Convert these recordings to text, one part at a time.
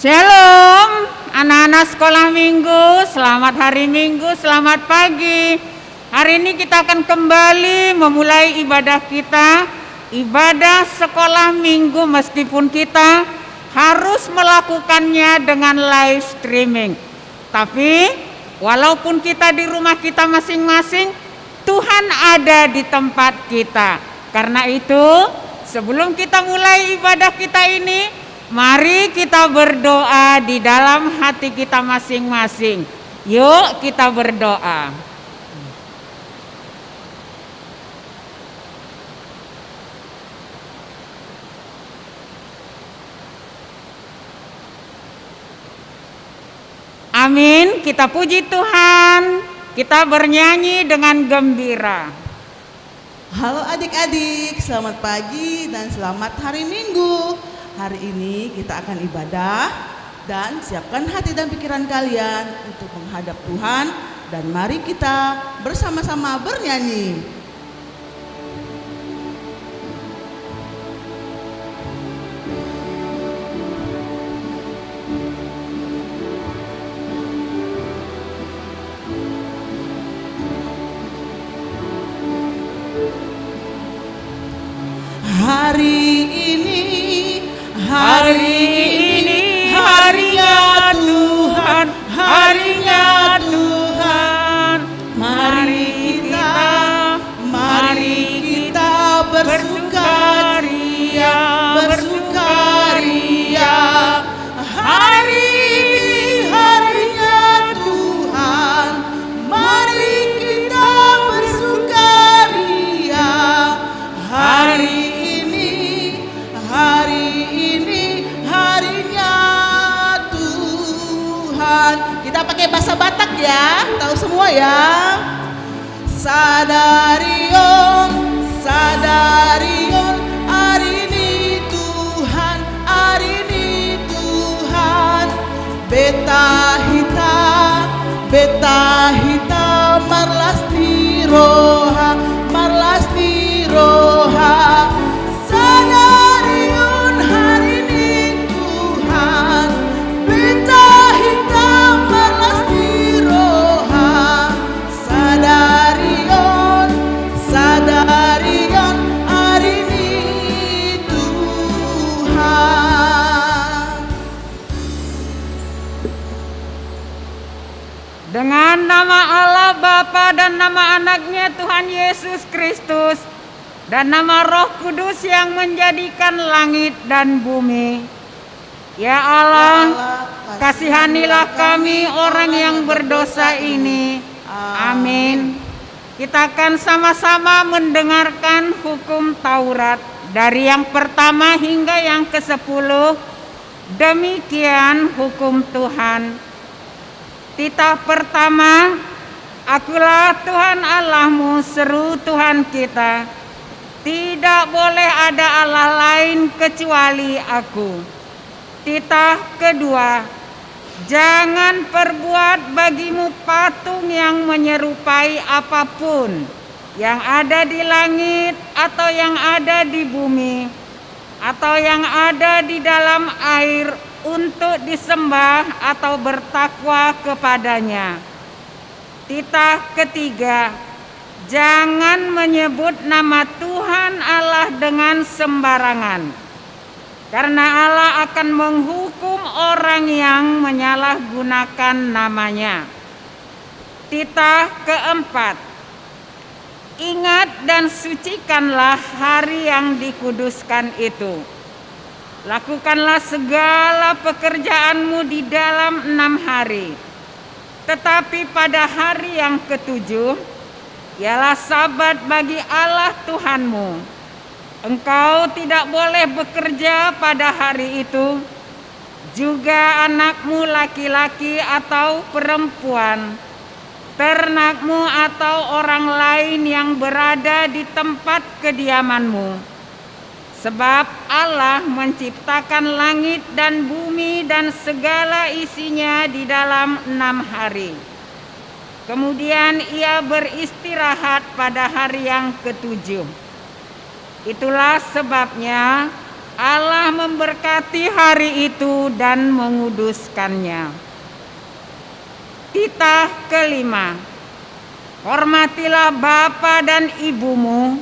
Shalom, anak-anak sekolah minggu, selamat hari minggu, selamat pagi. Hari ini kita akan kembali memulai ibadah kita, ibadah sekolah minggu, meskipun kita harus melakukannya dengan live streaming. Tapi walaupun kita di rumah kita masing-masing, Tuhan ada di tempat kita. Karena itu, sebelum kita mulai ibadah kita ini, mari kita berdoa di dalam hati kita masing-masing. Yuk kita berdoa. Amin, kita puji Tuhan, kita bernyanyi dengan gembira. Halo adik-adik, selamat pagi dan selamat hari Minggu. Hari ini kita akan ibadah dan siapkan hati dan pikiran kalian untuk menghadap Tuhan. Dan mari kita bersama-sama bernyanyi. Hari ini harinya Tuhan, harinya Tuhan. Mari kita bersukaria, bersukaria. Hari ini harinya Tuhan, mari kita bersukaria. Hari ini harinya Tuhan. Kita pakai bahasa Batak ya, tahu semua ya. Sadarion, sadarion, hari ini Tuhan, hari ini Tuhan. Beta hita, marlas di roha, marlas di roha. Sadarion, hari ini Tuhan. Beta hita, marlas di roha. Sadarion, hari ini Tuhan. Dengan nama Allah Bapa dan nama anaknya Tuhan Yesus Kristus dan nama Roh Kudus yang menjadikan langit dan bumi. Ya Allah, kasihanilah kami orang yang berdosa ini. Amin. Kita akan sama-sama mendengarkan hukum Taurat dari yang pertama hingga yang ke-10. Demikian hukum Tuhan. Titah pertama, akulah Tuhan Allahmu, seru Tuhan kita. Tidak boleh ada Allah lain kecuali aku. Titah kedua, jangan perbuat bagimu patung yang menyerupai apapun yang ada di langit atau yang ada di bumi atau yang ada di dalam air untuk disembah atau bertakwa kepadanya. Titah ketiga, jangan menyebut nama Tuhan Allah dengan sembarangan, karena Allah akan menghukum orang yang menyalahgunakan namanya. Titah keempat, ingat dan sucikanlah hari yang dikuduskan itu. Lakukanlah segala pekerjaanmu di dalam 6 hari. Tetapi pada hari yang ke-7, ialah sabat bagi Allah Tuhanmu. Engkau tidak boleh bekerja pada hari itu, juga anakmu laki-laki atau perempuan, ternakmu atau orang lain yang berada di tempat kediamanmu. Sebab Allah menciptakan langit dan bumi dan segala isinya di dalam 6 hari. Kemudian ia beristirahat pada hari yang ke-7. Itulah sebabnya Allah memberkati hari itu dan menguduskannya. Titah kelima, hormatilah bapa dan ibumu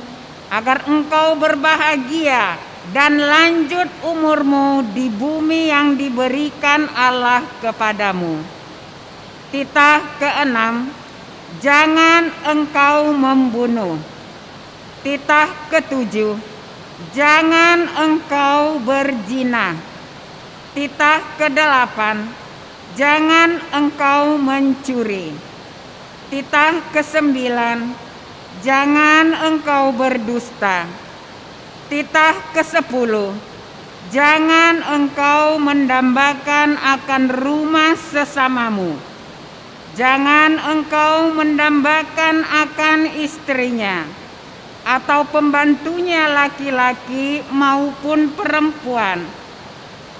agar engkau berbahagia dan lanjut umurmu di bumi yang diberikan Allah kepadamu. Titah keenam, jangan engkau membunuh. Titah ketujuh, jangan engkau berzina. Titah kedelapan, jangan engkau mencuri. Titah kesembilan, jangan engkau berdusta. Titah kesepuluh, jangan engkau mendambakan akan rumah sesamamu. Jangan engkau mendambakan akan istrinya, atau pembantunya laki-laki maupun perempuan,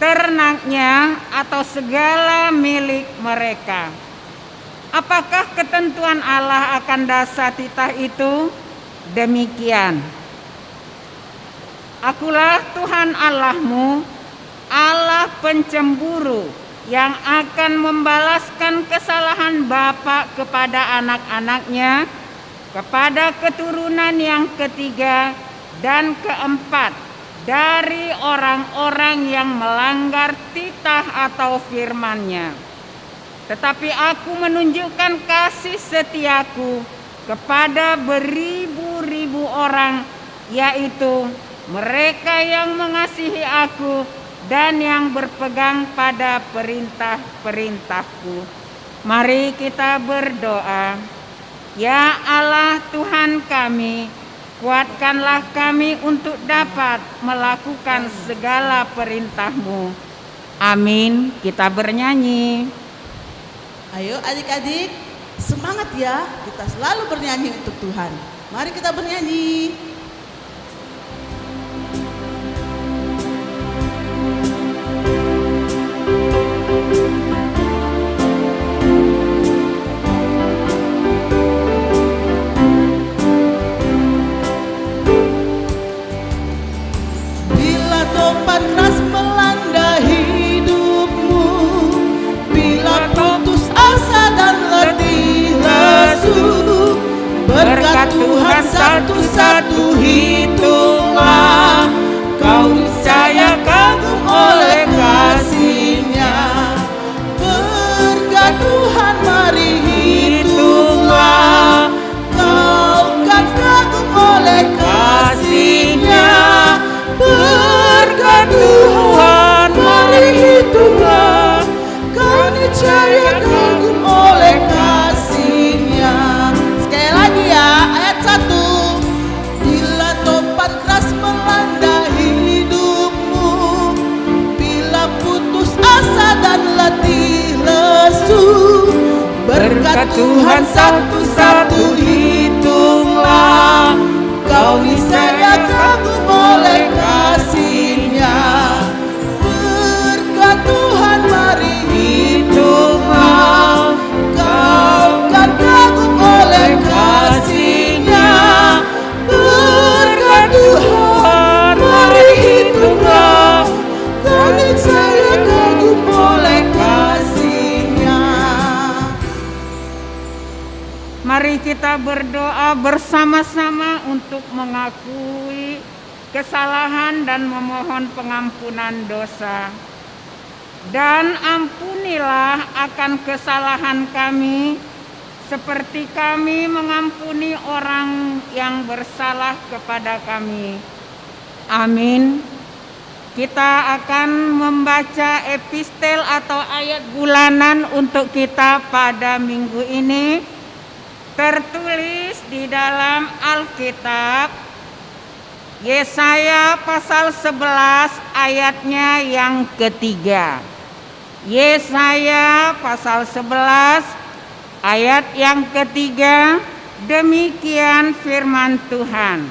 ternaknya atau segala milik mereka. Apakah ketentuan Allah akan dasar titah itu? Demikian. Akulah Tuhan Allahmu, Allah pencemburu, yang akan membalaskan kesalahan bapa kepada anak-anaknya, kepada keturunan yang ketiga dan keempat dari orang-orang yang melanggar titah atau firman-Nya. Tetapi aku menunjukkan kasih setiaku kepada beribu-ribu orang, yaitu mereka yang mengasihi aku dan yang berpegang pada perintah-perintahku. Mari kita berdoa. Ya Allah Tuhan kami, kuatkanlah kami untuk dapat melakukan segala perintah-Mu. Amin. Kita bernyanyi. Ayo adik-adik, semangat ya, kita selalu bernyanyi untuk Tuhan. Mari kita bernyanyi. Bila topan keras melanda hidupmu, bila putus asa dan letih lesu, berkat Tuhan satu-satu hitunglah, kau niscaya kagum oleh kasih-Nya. Berkat Tuhan mari hitunglah, kau kan kagum oleh kasih-Nya. Berkat Tuhan mari hitunglah, kau niscaya kagum oleh kasih-Nya. Sekali lagi ya, ayat 1. Bila topan keras melanda hidupmu, bila putus asa dan letih lesu, berkat Tuhan satu-satu hitunglah, kau niscaya kagum oleh kasih-Nya. Berkat Tuhan mari hitunglah, kau kan kagum oleh kasih-Nya. Berkat Tuhan mari hitunglah, kau niscaya kagum oleh kasih-Nya. Mari kita berdoa bersama-sama untuk mengakui kesalahan dan memohon pengampunan dosa. Dan ampunilah akan kesalahan kami, seperti kami mengampuni orang yang bersalah kepada kami. Amin. Kita akan membaca epistel atau ayat bulanan untuk kita pada minggu ini. Tertulis di dalam Alkitab Yesaya pasal 11 ayatnya yang ketiga. Yesaya pasal 11 ayat yang ketiga, demikian firman Tuhan.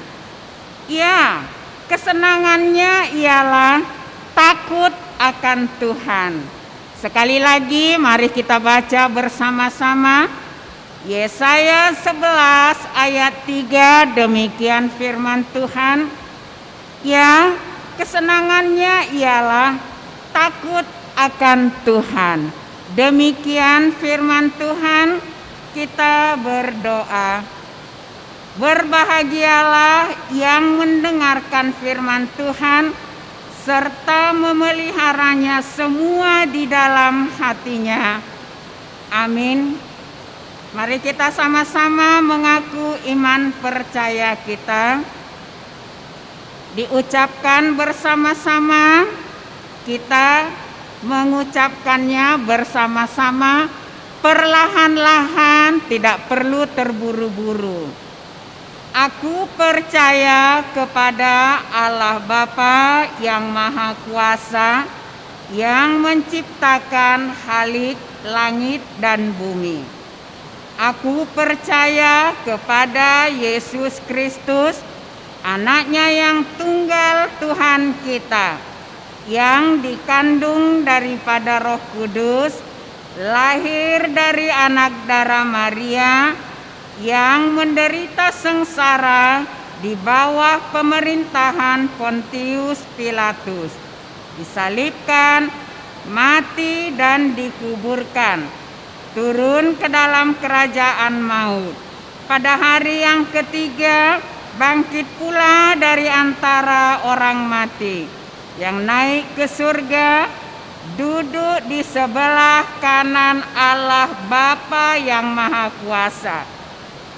Ya, kesenangannya ialah takut akan Tuhan. Sekali lagi mari kita baca bersama-sama. Yesaya 11 ayat 3, demikian firman Tuhan. Ya, kesenangannya ialah takut akan Tuhan. Demikian firman Tuhan, kita berdoa. Berbahagialah yang mendengarkan firman Tuhan serta memeliharanya semua di dalam hatinya. Amin. Mari kita sama-sama mengaku iman percaya kita. Diucapkan bersama-sama, kita mengucapkannya bersama-sama, perlahan-lahan, tidak perlu terburu-buru. Aku percaya kepada Allah Bapa yang Maha Kuasa, yang menciptakan halik langit dan bumi. Aku percaya kepada Yesus Kristus, Anaknya yang tunggal Tuhan kita, yang dikandung daripada Roh Kudus, lahir dari anak darah Maria, yang menderita sengsara di bawah pemerintahan Pontius Pilatus, disalibkan, mati dan dikuburkan, turun ke dalam kerajaan maut. Pada hari yang ketiga bangkit pula dari antara orang mati, yang naik ke surga, duduk di sebelah kanan Allah Bapa yang Maha Kuasa.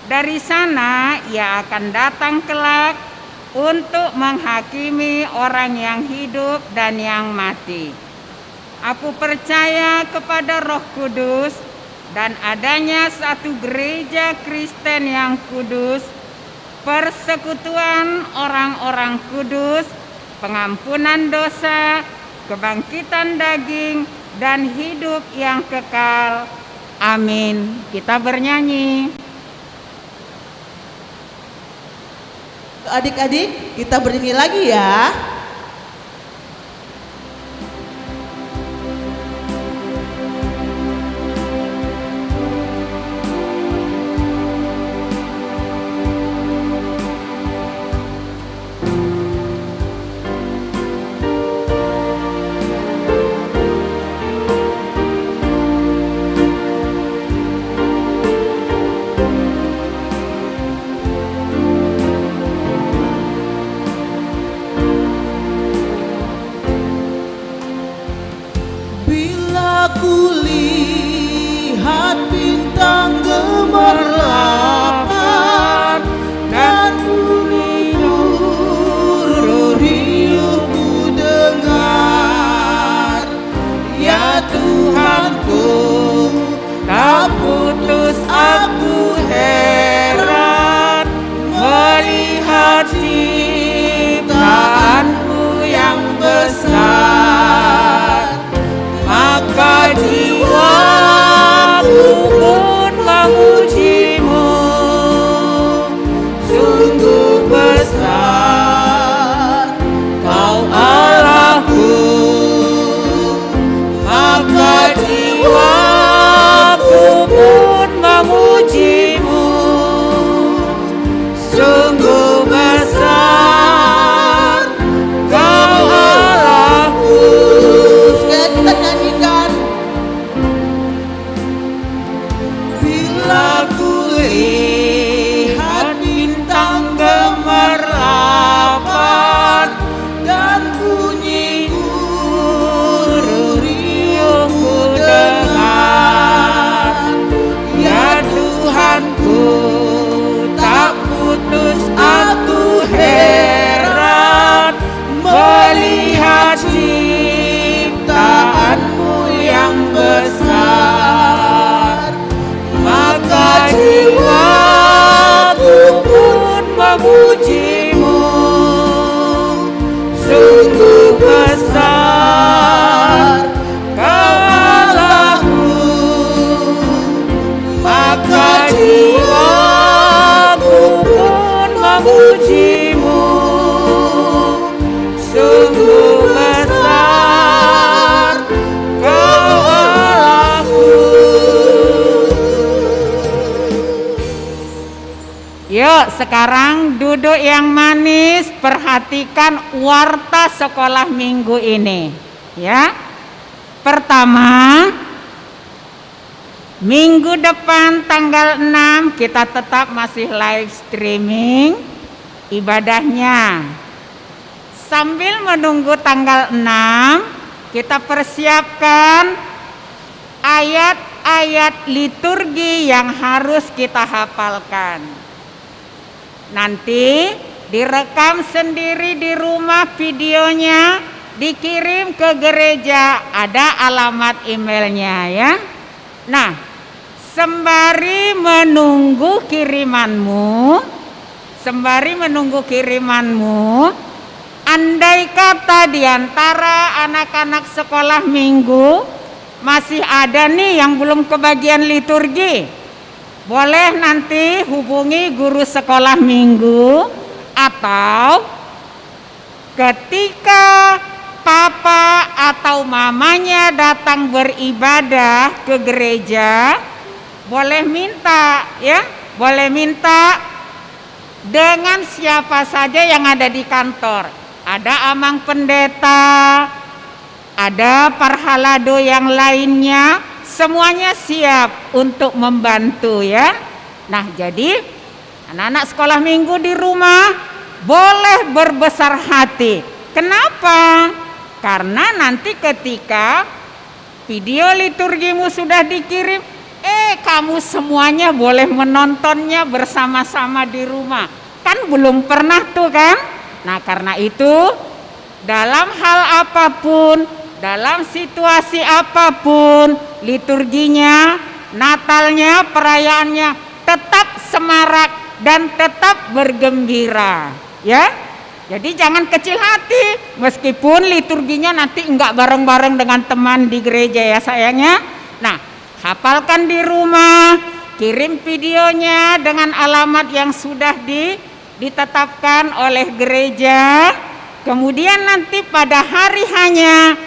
Dari sana ia akan datang kelak untuk menghakimi orang yang hidup dan yang mati. Aku percaya kepada Roh Kudus dan adanya satu gereja Kristen yang kudus, persekutuan orang-orang kudus, pengampunan dosa, kebangkitan daging, dan hidup yang kekal. Amin. Kita bernyanyi. Adik-adik, kita bernyanyi lagi ya. Yo, Ayo sekarang duduk yang manis, perhatikan warta sekolah minggu ini. Ya. Pertama, minggu depan tanggal 6 kita tetap masih live streaming ibadahnya. Sambil menunggu tanggal 6, kita persiapkan ayat-ayat liturgi yang harus kita hafalkan. Nanti direkam sendiri di rumah videonya, dikirim ke gereja, ada alamat emailnya ya. Nah, sembari menunggu kirimanmu, andai kata di antara anak-anak sekolah minggu masih ada nih yang belum kebagian liturgi, boleh nanti hubungi guru sekolah minggu, atau ketika papa atau mamanya datang beribadah ke gereja, boleh minta dengan siapa saja yang ada di kantor. Ada amang pendeta, ada parhalado yang lainnya, semuanya siap untuk membantu ya. Nah, jadi anak-anak sekolah minggu di rumah boleh berbesar hati. Kenapa? Karena nanti ketika video liturgimu sudah dikirim, kamu semuanya boleh menontonnya bersama-sama di rumah. Kan belum pernah tuh kan? Nah, karena itu dalam hal apapun, dalam situasi apapun, liturginya, Natalnya, perayaannya tetap semarak dan tetap bergembira ya. Jadi jangan kecil hati, meskipun liturginya nanti enggak bareng-bareng dengan teman di gereja ya sayangnya. Nah, hafalkan di rumah, kirim videonya dengan alamat yang sudah ditetapkan oleh gereja. Kemudian nanti pada hari hanya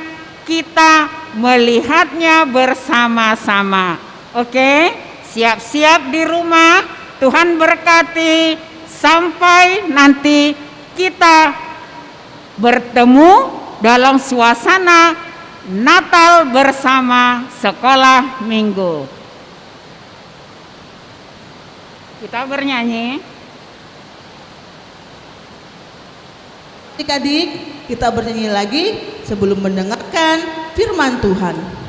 kita melihatnya bersama-sama. Oke, siap-siap di rumah. Tuhan berkati sampai nanti kita bertemu dalam suasana Natal bersama sekolah minggu. Kita bernyanyi. Adik-adik, kita bernyanyi lagi sebelum mendengarkan firman Tuhan.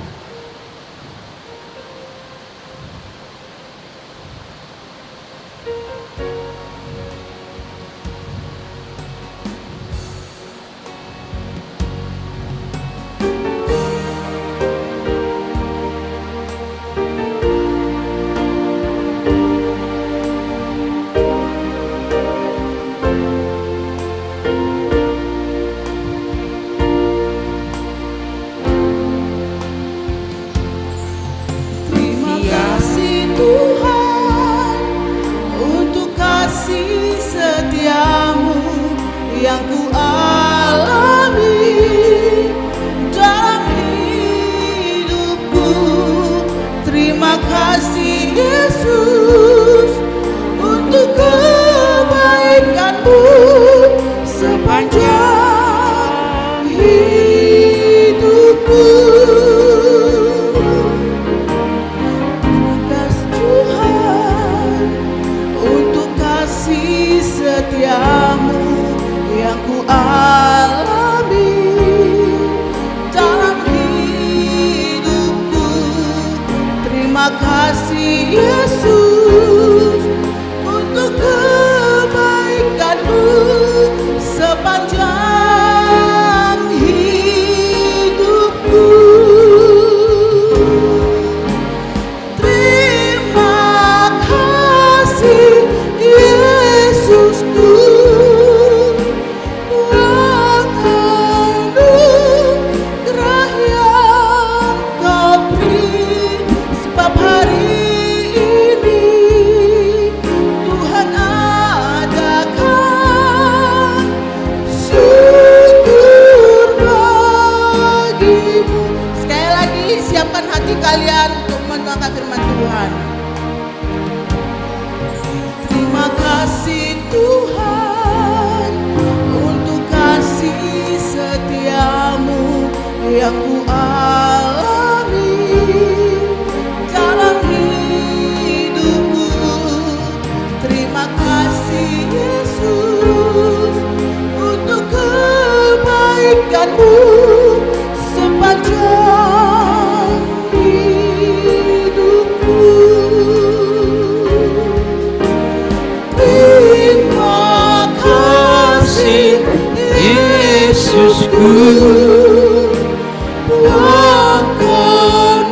Yang ku alami dalam hidupku. Terima kasih Yesus untuk kebaikan-Mu sepanjang hidupku. Terima kasih Tuhan untuk kasih setia-Mu yang ku alami dalam hidupku. Terima kasih Yesus untuk kebaikan-Mu sepanjang hidupku. Terima kasih Yesusku. Sebab hari padamu sepanjang hidupku. Terima kasih Yesusku, buat anugerah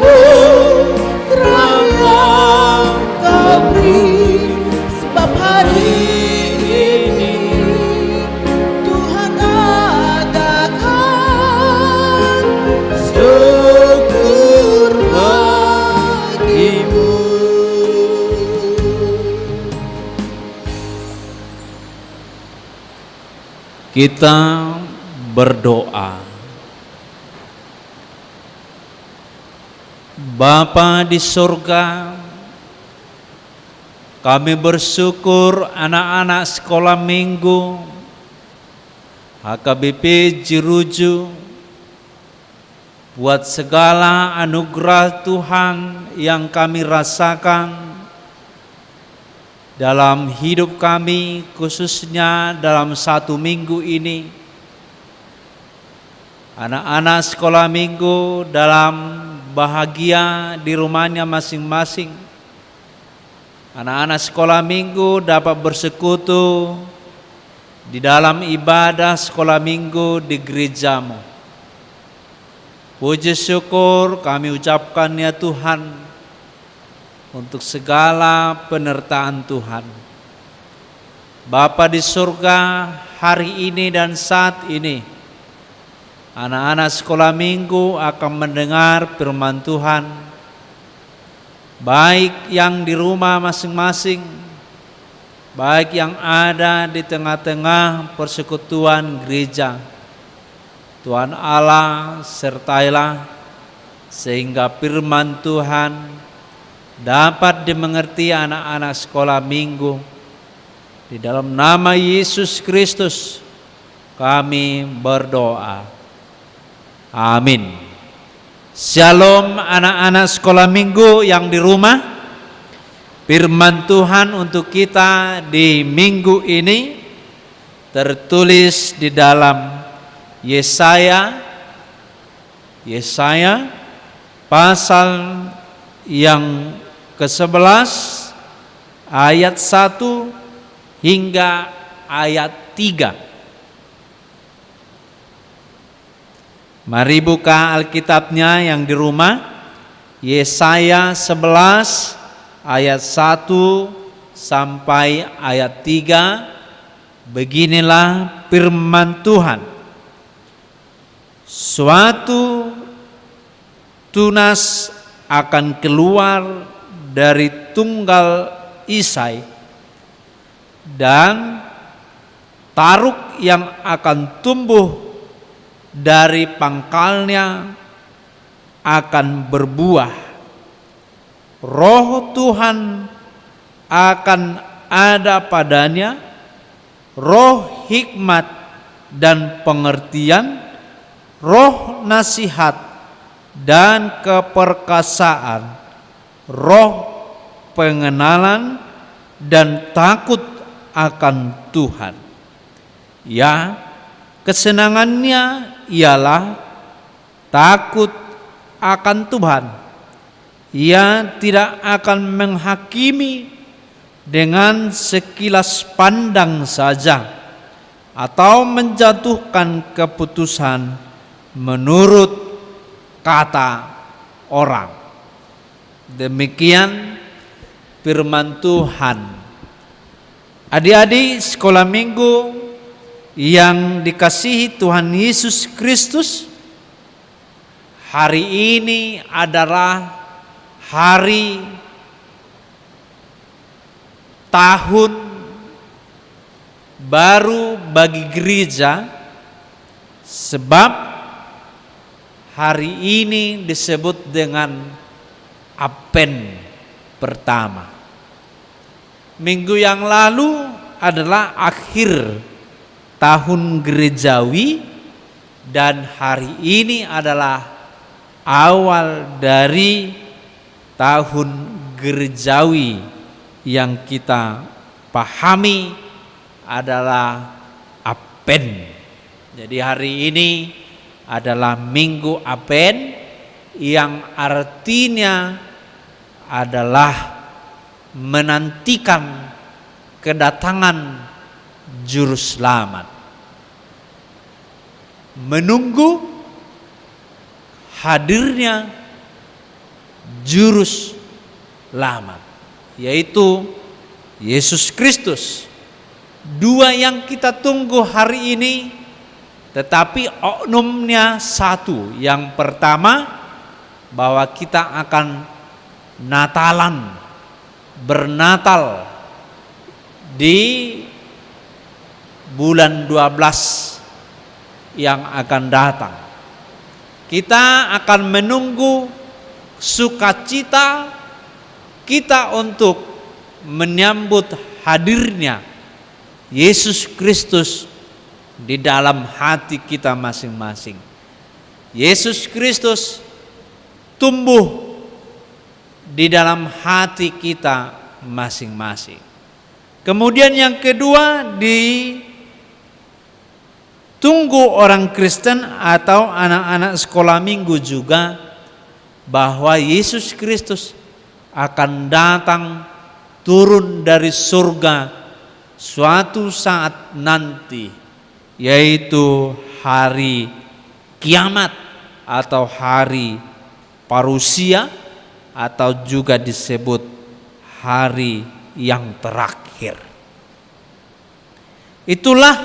yang Kau beri, sebab hari ini Tuhan adakan syukur bagimu. Kita berdoa. Bapa di surga, kami bersyukur anak-anak sekolah minggu HKBP Jeruju buat segala anugerah Tuhan yang kami rasakan dalam hidup kami, khususnya dalam 1 minggu ini. Anak-anak sekolah minggu dalam bahagia di rumahnya masing-masing. Anak-anak sekolah minggu dapat bersekutu di dalam ibadah sekolah minggu di gerejamu. Puji syukur kami ucapkan ya Tuhan untuk segala penyertaan Tuhan. Bapa di surga, hari ini dan saat ini anak-anak sekolah minggu akan mendengar firman Tuhan, baik yang di rumah masing-masing, baik yang ada di tengah-tengah persekutuan gereja. Tuhan Allah sertailah sehingga firman Tuhan dapat dimengerti anak-anak sekolah minggu. Di dalam nama Yesus Kristus kami berdoa. Amin. Shalom anak-anak sekolah minggu yang di rumah. Firman Tuhan untuk kita di minggu ini tertulis di dalam Yesaya pasal yang ke-11 ayat 1 hingga ayat 3. Mari buka Alkitabnya yang di rumah. Yesaya 11 ayat 1 sampai ayat 3. Beginilah firman Tuhan. Suatu tunas akan keluar dari tunggal Isai, dan taruk yang akan tumbuh dari pangkalnya akan berbuah. Roh Tuhan akan ada padanya, roh hikmat dan pengertian, roh nasihat dan keperkasaan, roh pengenalan dan takut akan Tuhan. Ya, kesenangannya ialah takut akan Tuhan. Ia tidak akan menghakimi dengan sekilas pandang saja atau menjatuhkan keputusan menurut kata orang. Demikian firman Tuhan. Adik-adik sekolah minggu yang dikasihi Tuhan Yesus Kristus, hari ini adalah hari tahun baru bagi gereja, sebab hari ini disebut dengan Advent pertama. Minggu yang lalu adalah akhir tahun gerejawi, dan hari ini adalah awal dari tahun gerejawi yang kita pahami adalah Advent. Jadi hari ini adalah Minggu Advent yang artinya adalah menantikan kedatangan Juru Selamat, menunggu hadirnya Juru Selamat, yaitu Yesus Kristus. Dua yang kita tunggu hari ini, tetapi oknumnya satu. Yang pertama, bahwa kita akan Natalan, bernatal di bulan 12 yang akan datang. Kita akan menunggu sukacita kita untuk menyambut hadirnya Yesus Kristus di dalam hati kita masing-masing. Yesus Kristus tumbuh di dalam hati kita masing-masing. Kemudian yang kedua, ditunggu orang Kristen atau anak-anak sekolah minggu juga, bahwa Yesus Kristus akan datang turun dari surga suatu saat nanti, yaitu hari kiamat atau hari parusia, atau juga disebut hari yang terakhir. Itulah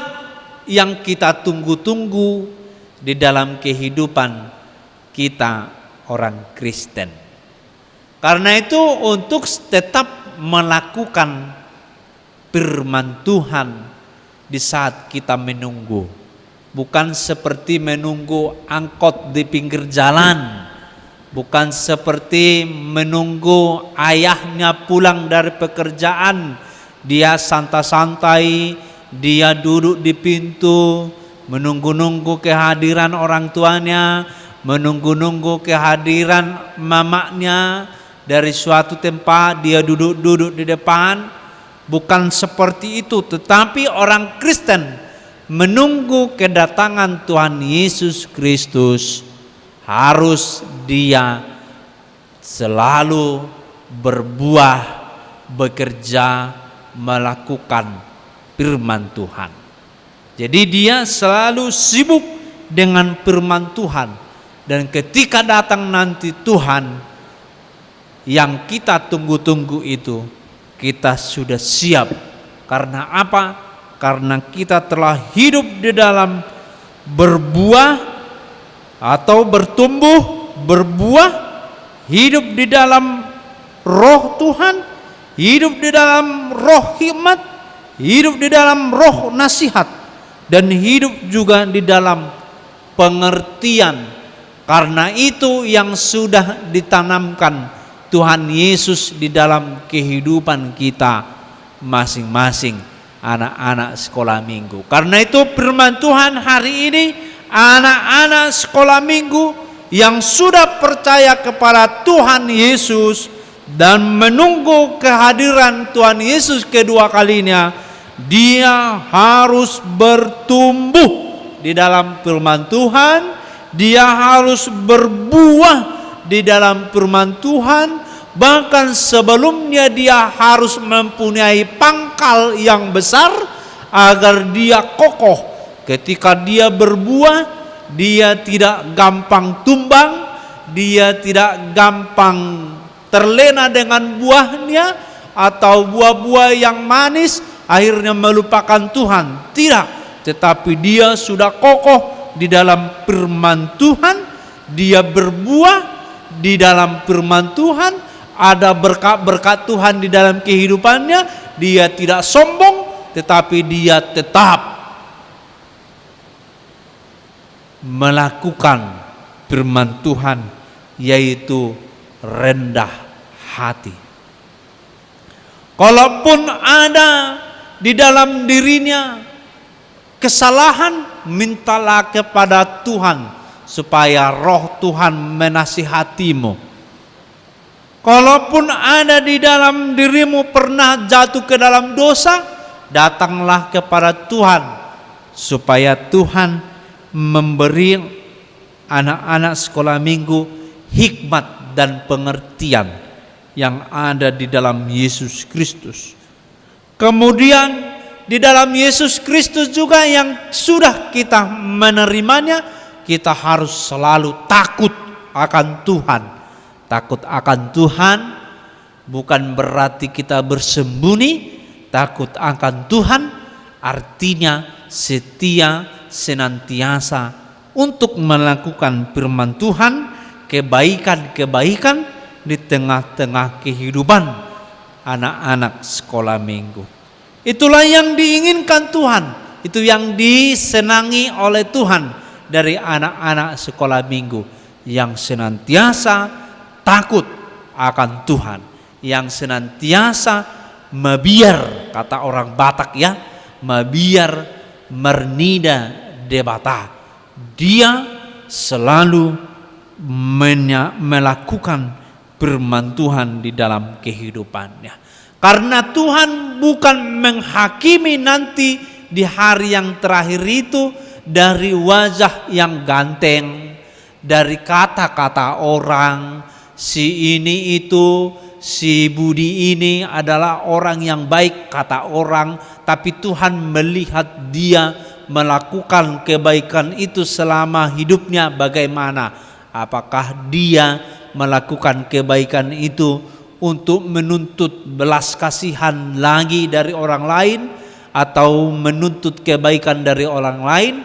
yang kita tunggu-tunggu di dalam kehidupan kita orang Kristen. Karena itu untuk tetap melakukan firman Tuhan di saat kita menunggu, bukan seperti menunggu angkot di pinggir jalan, bukan seperti menunggu ayahnya pulang dari pekerjaan, dia santai-santai, dia duduk di pintu, menunggu-nunggu kehadiran orang tuanya, menunggu-nunggu kehadiran mamanya dari suatu tempat, dia duduk-duduk di depan. Bukan seperti itu, tetapi orang Kristen menunggu kedatangan Tuhan Yesus Kristus, harus dia selalu berbuah, bekerja, melakukan firman Tuhan. Jadi dia selalu sibuk dengan firman Tuhan. Dan ketika datang nanti Tuhan yang kita tunggu-tunggu itu, kita sudah siap. Karena apa? Karena kita telah hidup di dalam berbuah atau bertumbuh, berbuah, hidup di dalam roh Tuhan, hidup di dalam roh hikmat, hidup di dalam roh nasihat, dan hidup juga di dalam pengertian. Karena itu yang sudah ditanamkan Tuhan Yesus di dalam kehidupan kita masing-masing anak-anak sekolah minggu. Karena itu firman Tuhan hari ini, anak-anak sekolah minggu yang sudah percaya kepada Tuhan Yesus dan menunggu kehadiran Tuhan Yesus kedua kalinya, dia harus bertumbuh di dalam firman Tuhan, dia harus berbuah di dalam firman Tuhan. Bahkan sebelumnya dia harus mempunyai pangkal yang besar agar dia kokoh. Ketika dia berbuah, dia tidak gampang tumbang, dia tidak gampang terlena dengan buahnya atau buah-buah yang manis akhirnya melupakan Tuhan. Tidak, tetapi dia sudah kokoh di dalam firman Tuhan, dia berbuah di dalam firman Tuhan, ada berkat-berkat Tuhan di dalam kehidupannya, dia tidak sombong, tetapi dia tetap melakukan firman Tuhan, yaitu rendah hati. Kalaupun ada di dalam dirinya kesalahan, mintalah kepada Tuhan supaya roh Tuhan menasihatimu. Kalaupun ada di dalam dirimu pernah jatuh ke dalam dosa, datanglah kepada Tuhan supaya Tuhan memberi anak-anak sekolah minggu hikmat dan pengertian yang ada di dalam Yesus Kristus. Kemudian di dalam Yesus Kristus juga yang sudah kita menerimanya, kita harus selalu takut akan Tuhan. Takut akan Tuhan bukan berarti kita bersembunyi. Takut akan Tuhan artinya setia senantiasa untuk melakukan firman Tuhan, kebaikan-kebaikan di tengah-tengah kehidupan anak-anak sekolah minggu. Itulah yang diinginkan Tuhan, itu yang disenangi oleh Tuhan dari anak-anak sekolah minggu yang senantiasa takut akan Tuhan, yang senantiasa mabiar, kata orang Batak ya, mabiar mernida debata. Dia selalu melakukan firman Tuhan di dalam kehidupannya. Karena Tuhan bukan menghakimi nanti di hari yang terakhir itu dari wajah yang ganteng, dari kata-kata orang, si ini itu, si Budi ini adalah orang yang baik kata orang, tapi Tuhan melihat dia melakukan kebaikan itu selama hidupnya bagaimana. Apakah dia melakukan kebaikan itu untuk menuntut belas kasihan lagi dari orang lain atau menuntut kebaikan dari orang lain?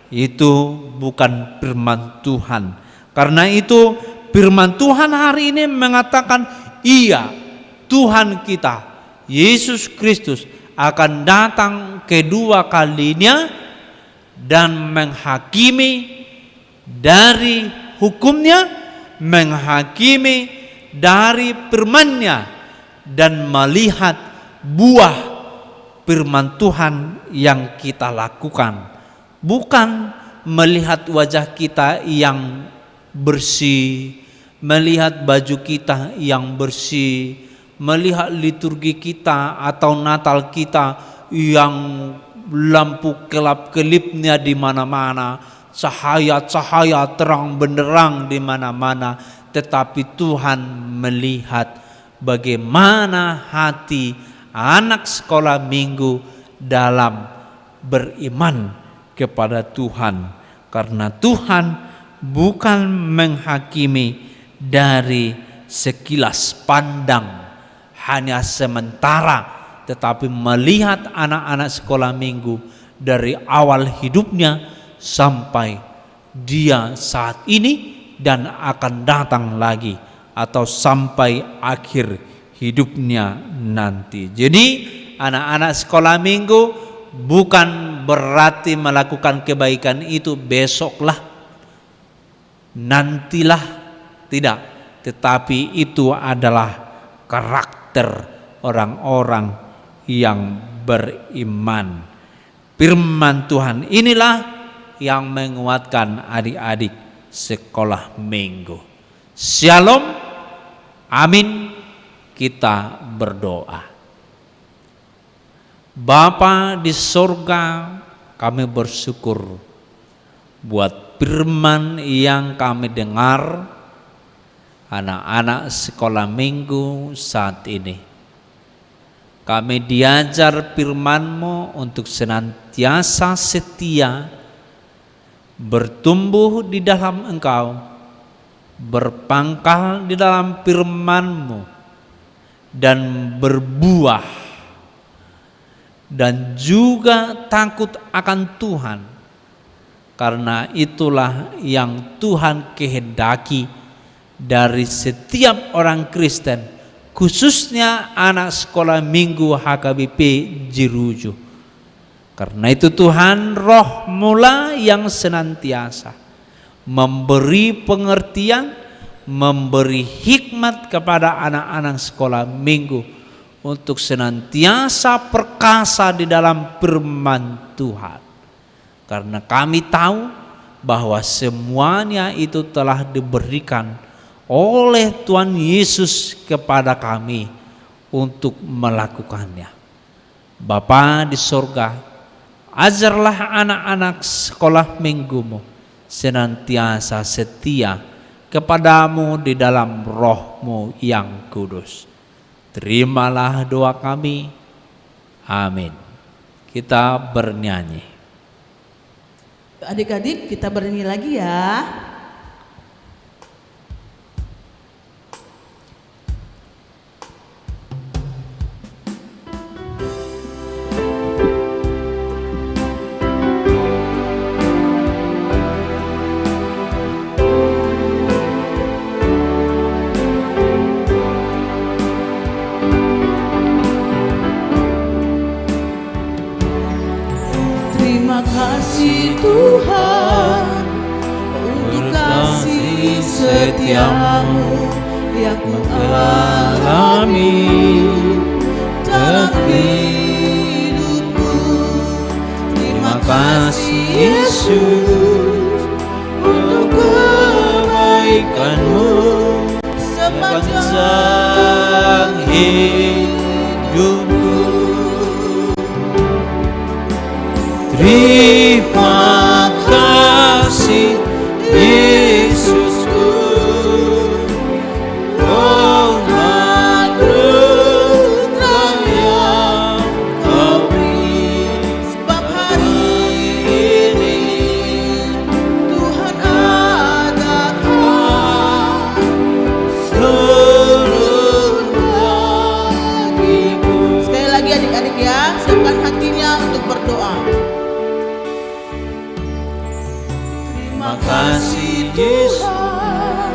Itu bukan firman Tuhan. Karena itu firman Tuhan hari ini mengatakan, iya, Tuhan kita Yesus Kristus akan datang kedua kalinya dan menghakimi dari hukumnya, menghakimi dari firman-Nya, dan melihat buah firman Tuhan yang kita lakukan. Bukan melihat wajah kita yang bersih, melihat baju kita yang bersih, melihat liturgi kita atau Natal kita yang lampu kelap-kelipnya di mana-mana, cahaya-cahaya terang benderang di mana-mana, tetapi Tuhan melihat bagaimana hati anak sekolah minggu dalam beriman kepada Tuhan. Karena Tuhan bukan menghakimi dari sekilas pandang, hanya sementara, tetapi melihat anak-anak sekolah minggu dari awal hidupnya sampai dia saat ini dan akan datang lagi, atau sampai akhir hidupnya nanti. Jadi anak-anak sekolah minggu bukan berarti melakukan kebaikan itu besoklah, nantilah, tidak. Tetapi itu adalah karakter orang-orang yang beriman. Firman Tuhan inilah yang menguatkan adik-adik sekolah minggu. Shalom, amin. Kita berdoa. Bapa di sorga, kami bersyukur buat firman yang kami dengar anak-anak sekolah minggu saat ini. Kami diajar firman-Mu untuk senantiasa setia, bertumbuh di dalam Engkau, berpangkal di dalam firman-Mu, dan berbuah, dan juga takut akan Tuhan. Karena itulah yang Tuhan kehendaki dari setiap orang Kristen, khususnya anak sekolah minggu HKBP Jeruju. Karena itu Tuhan, Roh mula yang senantiasa memberi pengertian, memberi hikmat kepada anak-anak sekolah minggu untuk senantiasa perkasa di dalam firman Tuhan. Karena kami tahu bahwa semuanya itu telah diberikan oleh Tuhan Yesus kepada kami untuk melakukannya. Bapa di sorga, ajarlah anak-anak sekolah minggu-Mu senantiasa setia kepadamu di dalam Roh-Mu yang kudus. Terimalah doa kami. Amin. Kita bernyanyi. Adik-adik, kita bernyanyi lagi ya. Terima kasih Tuhan untuk kasih setiamu yang ku alami dalam hidupku. Terima kasih Yesus untuk kebaikanmu sepanjang hidupku. Terima kasih Yesusku, oh anugerah yang Kau beri. Sebab hari ini Tuhan adakan seluruh bagimu. Sekali lagi adik-adik ya, siapkan hatinya untuk berdoa. Terima kasih Tuhan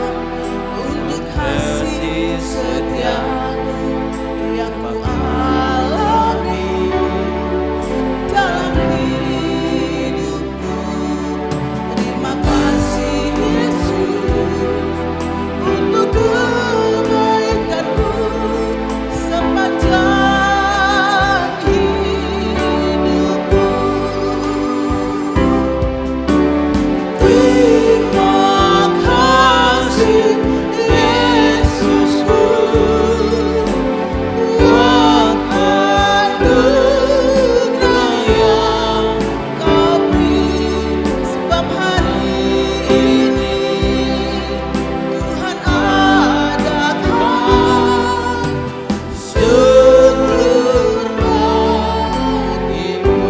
untuk kasih setiamu yang ku alami dalam hidupku. Terima kasih Yesus untuk kebaikanmu sepanjang hidupku. Terima kasih Yesusku buat anugerah yang Kau beri. Sebab hari ini Tuhan adakan seluruh bagimu.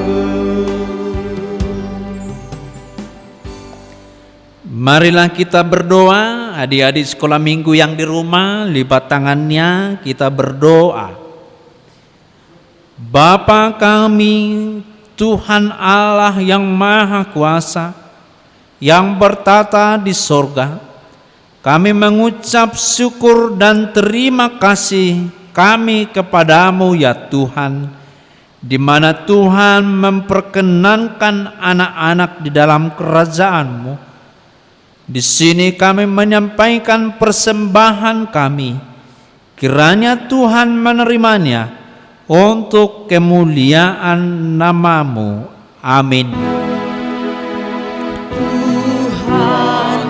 Marilah kita berdoa, adik-adik sekolah minggu yang di rumah, lipat tangannya, kita berdoa. Bapa kami, Tuhan Allah yang Maha Kuasa, yang bertata di sorga, kami mengucap syukur dan terima kasih kami kepadamu ya Tuhan, di mana Tuhan memperkenankan anak-anak di dalam kerajaan-Mu. Di sini kami menyampaikan persembahan kami. Kiranya Tuhan menerimanya untuk kemuliaan nama-Mu. Amin. Tuhan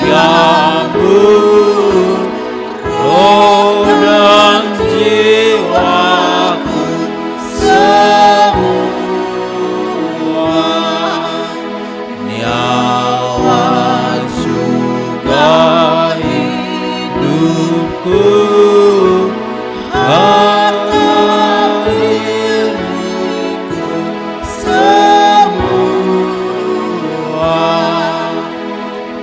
Karuniamu roh dan jiwaku semua, nyawa juga hidupku, harta milikku semua,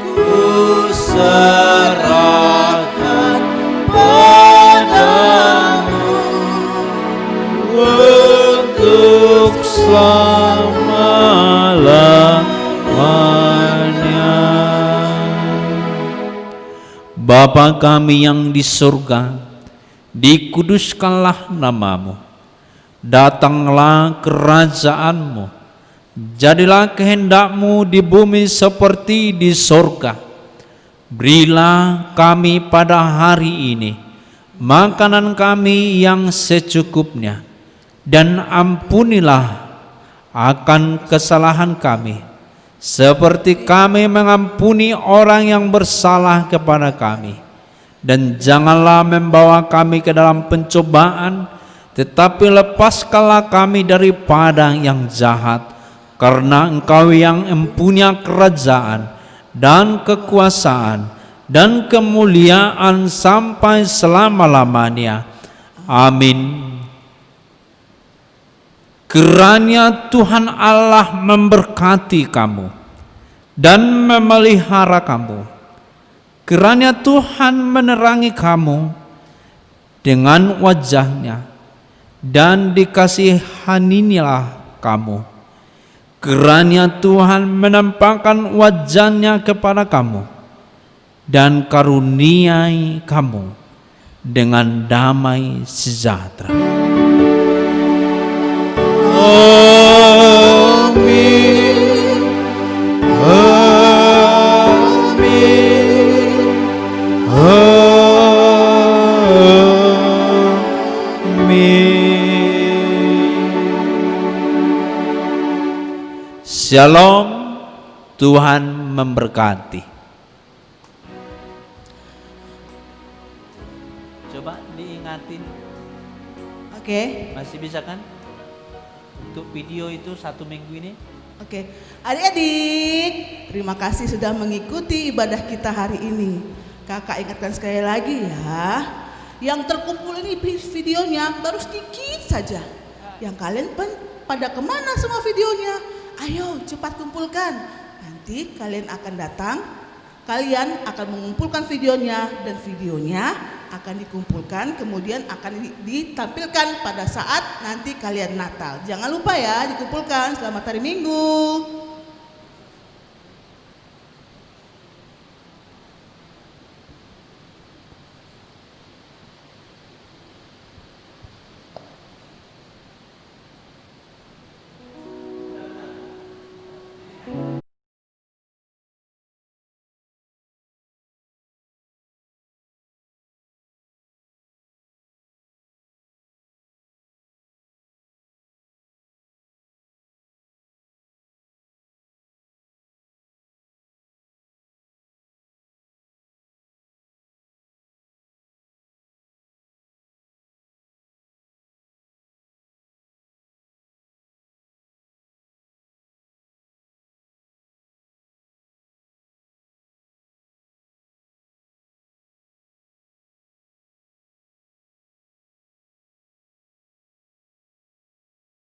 ku serahkan padamu untuk selama-lamanya. Bapa kami yang di surga, dikuduskanlah nama-Mu, datanglah kerajaan-Mu, jadilah kehendak-Mu di bumi seperti di surga. Berilah kami pada hari ini makanan kami yang secukupnya, dan ampunilah akan kesalahan kami, seperti kami mengampuni orang yang bersalah kepada kami. Dan janganlah membawa kami ke dalam pencobaan, tetapi lepaskanlah kami daripada yang jahat. karena Engkau yang mempunyai kerajaan dan kekuasaan dan kemuliaan sampai selama-lamanya. Amin. Kiranya Tuhan Allah memberkati kamu dan memelihara kamu. Kiranya Tuhan menerangi kamu dengan wajah-Nya dan dikasihanilah kamu. Kiranya Tuhan menampakkan wajah-Nya kepada kamu dan karuniai kamu dengan damai sejahtera. Amin. Amin. Amin. Shalom, Tuhan memberkati. Coba diingatin. Oke. Masih bisa kan? Untuk video itu 1 minggu ini. Oke, adik-adik, terima kasih sudah mengikuti ibadah kita hari ini. Kakak ingatkan sekali lagi ya, yang terkumpul ini videonya baru sedikit saja. Yang kalian pada kemana semua videonya? Ayo cepat kumpulkan. Nanti kalian akan datang, kalian akan mengumpulkan videonya dan videonya akan dikumpulkan, kemudian akan ditampilkan pada saat nanti kalian Natal. Jangan lupa ya dikumpulkan. Selamat hari Minggu.